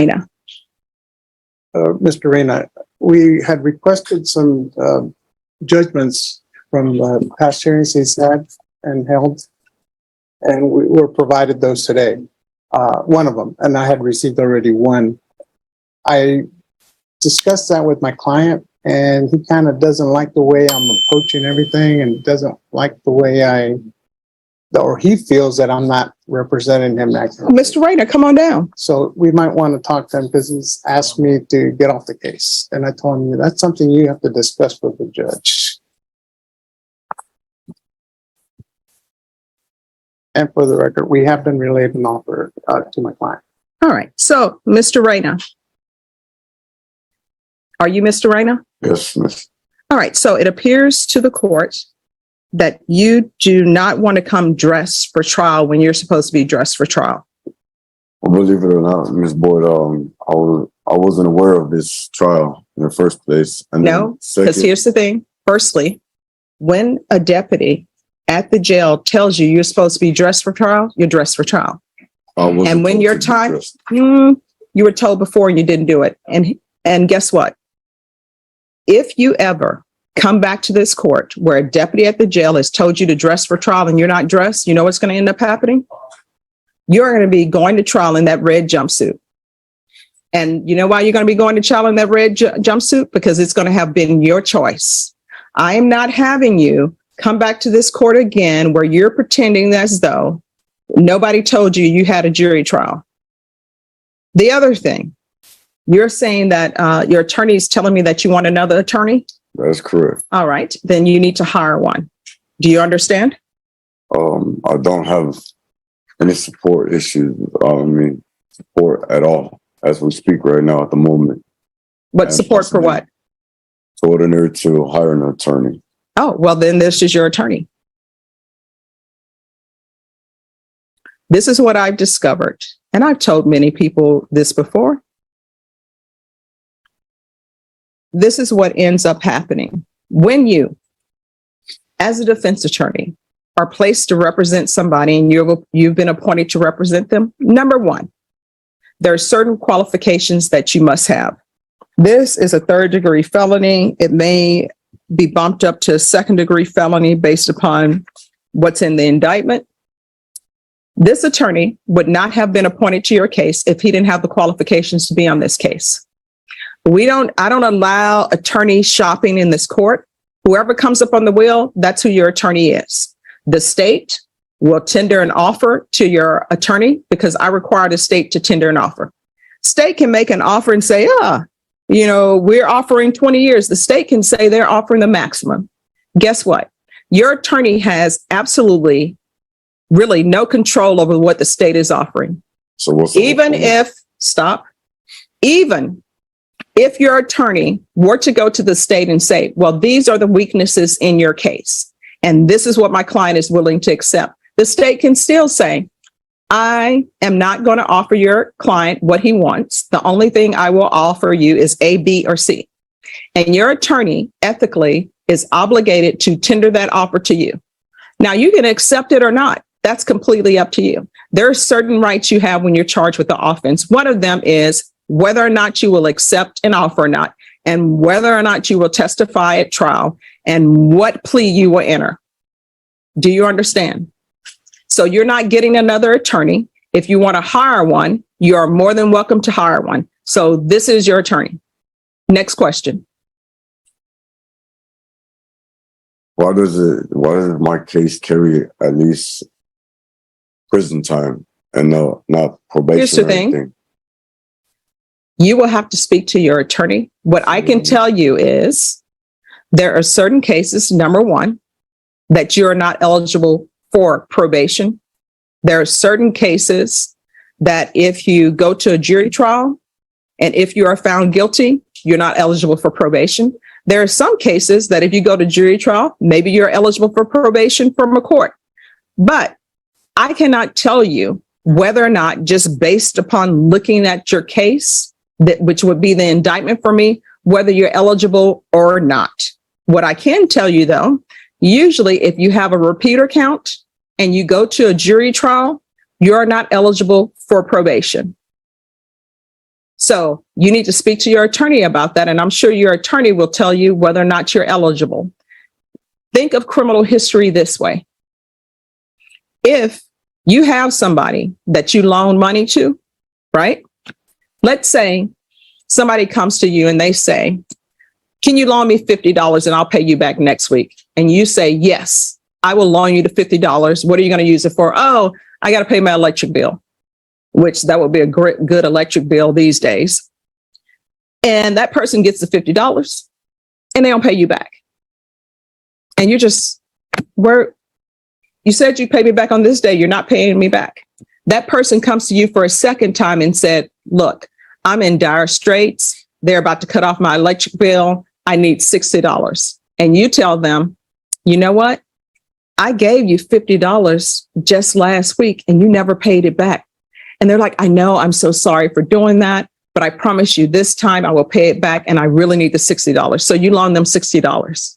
Reyna. Mr. Reyna, we had requested some judgments from past hearings he's had and held, and we were provided those today. One of them, and I had received already one. I discussed that with my client, and he kind of doesn't like the way I'm approaching everything, and doesn't like the way or he feels that I'm not representing him accurately. Mr. Reyna, come on down. So we might want to talk to him because he's asked me to get off the case. And I told him that's something you have to discuss with the judge. And for the record, we have been relayed an offer to my client. All right. So, Mr. Reyna, are you Mr. Reyna? Yes, miss. All right. So it appears to the court that you do not want to come dressed for trial when you're supposed to be dressed for trial. Well, believe it or not, Miss Boyd, I wasn't aware of this trial in the first place. And No, because here's the thing. Firstly, when a deputy at the jail tells you you're supposed to be dressed for trial, you're dressed for trial. And when your time, you were told before and you didn't do it. And guess what? If you ever come back to this court where a deputy at the jail has told you to dress for trial and you're not dressed, you know what's going to end up happening? You're going to be going to trial in that red jumpsuit. And you know why you're going to be going to trial in that red jumpsuit? Because it's going to have been your choice. I am not having you come back to this court again where you're pretending as though nobody told you you had a jury trial. The other thing, you're saying that your attorney is telling me that you want another attorney? That's correct. All right, then you need to hire one. Do you understand? I don't have any support issues. Support at all as we speak right now at the moment. What And support for what? So ordinary to hire an attorney. Oh, well, then this is your attorney. This is what I've discovered, and I've told many people this before. This is what ends up happening. When you, as a defense attorney, are placed to represent somebody and you've been appointed to represent them, number one, there are certain qualifications that you must have. This is a third-degree felony. It may be bumped up to a second-degree felony based upon what's in the indictment. This attorney would not have been appointed to your case if he didn't have the qualifications to be on this case. I don't allow attorney shopping in this court. Whoever comes up on the wheel, that's who your attorney is. The state will tender an offer to your attorney because I require the state to tender an offer. State can make an offer and say, we're offering 20 years. The state can say they're offering the maximum. Guess what? Your attorney has absolutely, really no control over what the state is offering. So what's even if your attorney were to go to the state and say, well, these are the weaknesses in your case, and this is what my client is willing to accept, the state can still say, I am not going to offer your client what he wants. The only thing I will offer you is A, B, or C. And your attorney ethically is obligated to tender that offer to you. Now, you can accept it or not. That's completely up to you. There are certain rights you have when you're charged with the offense. One of them is whether or not you will accept an offer or not, and whether or not you will testify at trial, and what plea you will enter. Do you understand? So you're not getting another attorney. If you want to hire one, you are more than welcome to hire one. So this is your attorney. Next question. Why does my case carry at least prison time and not probation? Here's the thing. You will have to speak to your attorney. What I can tell you is there are certain cases, number one, that you're not eligible for probation. There are certain cases that if you go to a jury trial and if you are found guilty, you're not eligible for probation. There are some cases that if you go to jury trial, maybe you're eligible for probation from a court. But I cannot tell you whether or not, just based upon looking at your case, which would be the indictment for me, whether you're eligible or not. What I can tell you, though, usually if you have a repeater count and you go to a jury trial, you're not eligible for probation. So you need to speak to your attorney about that. And I'm sure your attorney will tell you whether or not you're eligible. Think of criminal history this way. If you have somebody that you loan money to, right? Let's say somebody comes to you and they say, can you loan me $50 and I'll pay you back next week? And you say, yes, I will loan you the $50. What are you going to use it for? Oh, I got to pay my electric bill, which that would be a great, good electric bill these days. And that person gets the $50 and they don't pay you back. And you just, you said you pay me back on this day. You're not paying me back. That person comes to you for a second time and said, look, I'm in dire straits. They're about to cut off my electric bill. I need $60. And you tell them, you know what? I gave you $50 just last week and you never paid it back. And they're like, I know, I'm so sorry for doing that, but I promise you this time I will pay it back and I really need the $60. So you loan them $60.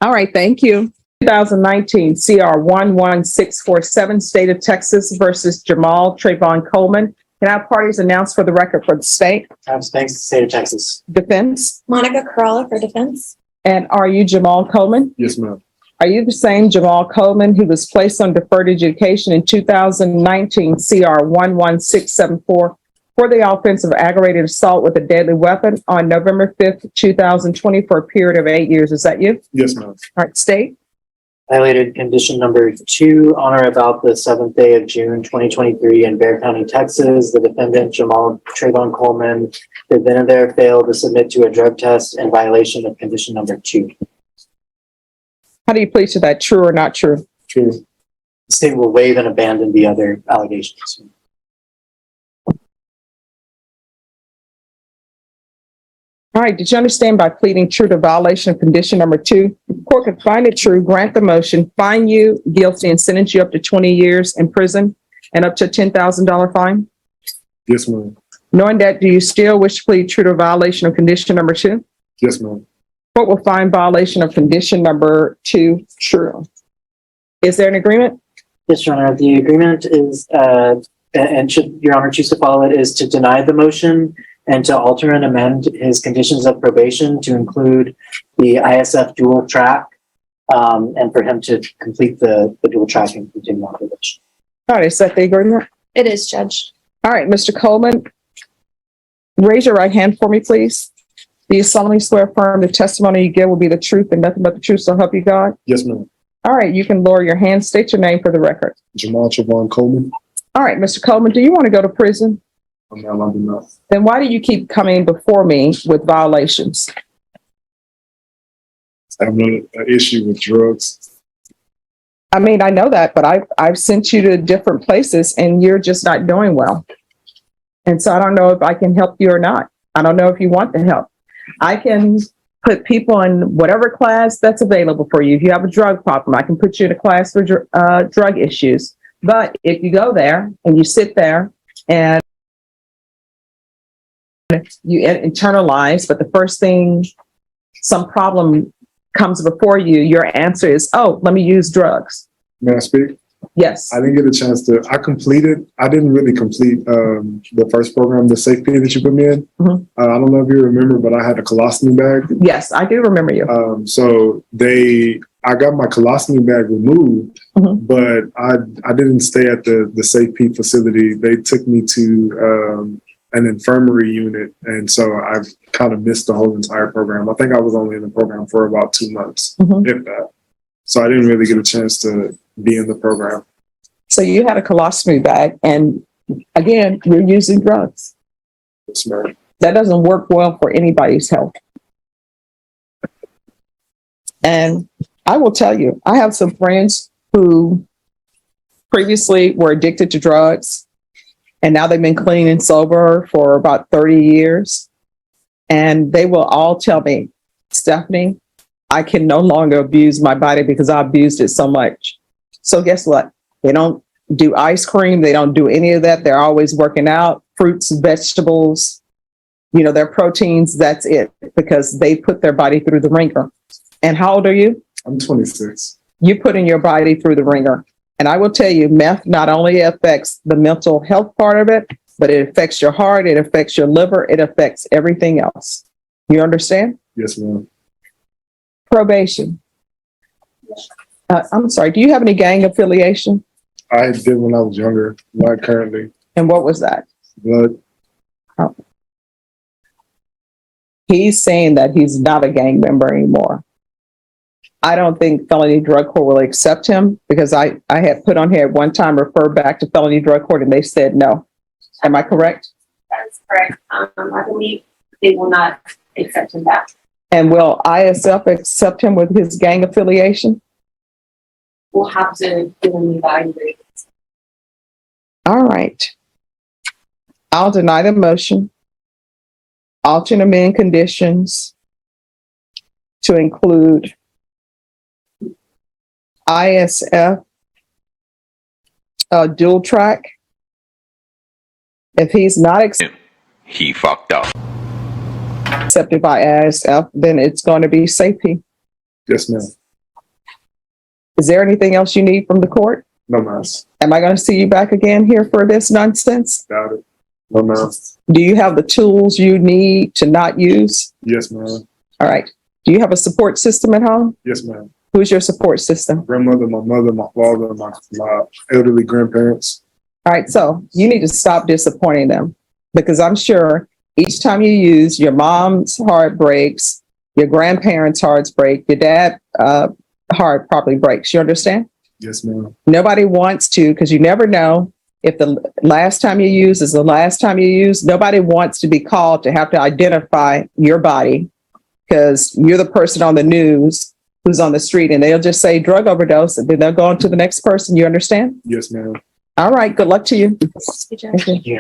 All right, thank you. 2019 CR 11647, State of Texas versus Jamal Trayvon Coleman. Can our parties announce for the record for the state? Travis Banks, State of Texas. Defense. Monica Corolla for defense. And are you Jamal Coleman? Yes, ma'am. Are you the same Jamal Coleman who was placed on deferred education in 2019 CR 11674 for the offense of aggravated assault with a deadly weapon on November 5th, 2020 for a period of 8 years? Is that you? Yes, ma'am. All right, state. Violated condition number 2 on or about the 7th day of June 2023 in Bexar County, Texas. The defendant, Jamal Trayvon Coleman, did then and there fail to submit to a drug test in violation of condition number 2. How do you plead to that? True or not true? True. The state will waive and abandon the other allegations. All right. Did you understand by pleading true to violation of condition number 2? The court could find it true, grant the motion, find you guilty, and sentence you up to 20 years in prison and up to a $10,000 fine? Yes, ma'am. Knowing that, do you still wish to plead true to violation of condition number 2? Yes, ma'am. Court will find violation of condition number 2 true. Is there an agreement? Yes, Your Honor. The agreement is, and should Your Honor choose to follow it, is to deny the motion and to alter and amend his conditions of probation to include the ISF dual track, and for him to complete the dual track and continue on probation. All right. Is that the agreement? It is, Judge. All right, Mr. Coleman, raise your right hand for me, please. Do you solemnly swear affirm the testimony you give will be the truth and nothing but the truth, so help you God? Yes, ma'am. All right, you can lower your hand. State your name for the record. Jamal Trayvon Coleman. All right, Mr. Coleman, do you want to go to prison? I'm not allowed enough. Then why do you keep coming before me with violations? I have an issue with drugs. I mean, I know that, but I've sent you to different places and you're just not doing well. And so I don't know if I can help you or not. I don't know if you want the help. I can put people in whatever class that's available for you. If you have a drug problem, I can put you in a class for drug issues. But if you go there and you sit there and you internalize, but the first thing some problem comes before you, your answer is, oh, let me use drugs. May I speak? Yes. I didn't get a chance to. I didn't really complete the first program, the safety that you put me in. Mhm. I don't know if you remember, but I had a colostomy bag. Yes, I do remember you. So I got my colostomy bag removed, Mhm. but I didn't stay at the safety facility. They took me to an infirmary unit, and so I've kind of missed the whole entire program. I think I was only in the program for about 2 months, Mhm. if that. So I didn't really get a chance to be in the program. So you had a colostomy bag, and again, you're using drugs. Yes, ma'am. That doesn't work well for anybody's health. And I will tell you, I have some friends who previously were addicted to drugs, and now they've been clean and sober for about 30 years. And they will all tell me, Stephanie, I can no longer abuse my body because I abused it so much. So guess what? They don't do ice cream. They don't do any of that. They're always working out, fruits, vegetables, their proteins. That's it, because they put their body through the ringer. And how old are you? I'm 26. You putting your body through the ringer. And I will tell you, meth not only affects the mental health part of it, but it affects your heart, it affects your liver, it affects everything else. You understand? Yes, ma'am. Probation. I'm sorry, do you have any gang affiliation? I did when I was younger, not currently. And what was that? But He's saying that he's not a gang member anymore. I don't think felony drug court will accept him because I had put on here at one time, refer back to felony drug court, and they said no. Am I correct? That is correct. I believe they will not accept him back. And will ISF accept him with his gang affiliation? We'll have to do an evaluation. All right. I'll deny the motion. Alter and amend conditions to include ISF dual track. If he's not He fucked up. accepted by ISF, then it's going to be safety. yes, ma'am. Is there anything else you need from the court? No, ma'am. Am I going to see you back again here for this nonsense? Got it. No, ma'am. Do you have the tools you need to not use? Yes, ma'am. All right. Do you have a support system at home? Yes, ma'am. Who's your support system? Grandmother, my mother, my father, my elderly grandparents. All right. So you need to stop disappointing them because I'm sure each time you use, your mom's heart breaks, your grandparents' hearts break, your dad heart probably breaks. You understand? Yes, ma'am. Nobody wants to, because you never know if the last time you use is the last time you use. Nobody wants to be called to have to identify your body because you're the person on the news who's on the street and they'll just say drug overdose and then they'll go on to the next person. You understand? Yes, ma'am. All right. Good luck to you. Thank you, Judge. Thank you. Yeah.